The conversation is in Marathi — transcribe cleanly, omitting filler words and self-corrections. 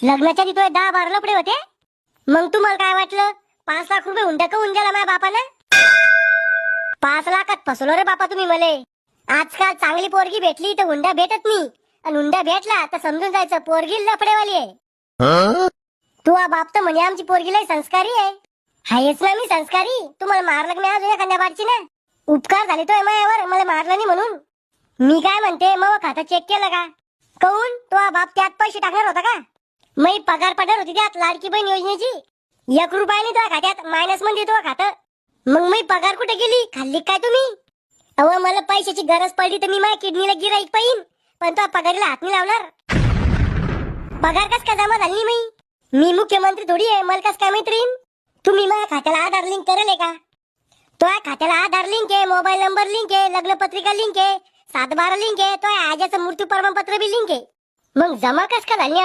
लग्नाच्या आधी तो 10-12 लफडे होते. मग तुम्हाला काय वाटलं 5 लाख रुपये हुंडा काऊन दिला माझ्या बापानं? 5 लाखात फसवलं रे बापा तुम्ही मले. आजकाल चांगली पोरगी भेटली तर हुंडा भेटत नाही, आणि हुंडा भेटला तर समजून जायचं पोरगी लफडेवाली आहे. तू बाप तर म्हणे आमची पोरगी लय संस्कारी आहे. हायच ना मी संस्कारी. तुम्हाला मारलं का मी अजून एखाद्या बारची ना? उपकार झाले तो मायावर, मला मारलं नाही म्हणून. मी काय म्हणते, मग खातं चेक केलं का? काऊन तो बाप त्यात पैसे टाकणार होता का? मी पगार पडणार होती त्यात लाडकी बहीण योजनेची. 1 रुपया नाही तो खात्यात, मायनस मध्ये तो खातं. मग मी पगार कुठे गेली? खाल्ली काय तुम्ही? अहो मला पैशाची गरज पडली तर मी माझ्या किडनीला गिराईक पाहिन, पण तो पगारीला हात नाही लावणार. पगार कस का जमा झाली नाही? मी मुख्यमंत्री थोडी आहे, मला कस काय मैत्रीण? तुम्ही माझ्या खात्याला आधार लिंक करेल का? तो खात्याला आधार लिंक आहे, मोबाईल नंबर लिंक आहे, लग्नपत्रिका लिंक आहे, 7/12 लिंक आहे, तो आजाचं मृत्यू प्रमाणपत्र बी लिंक आहे. मग जमा कस का झाली?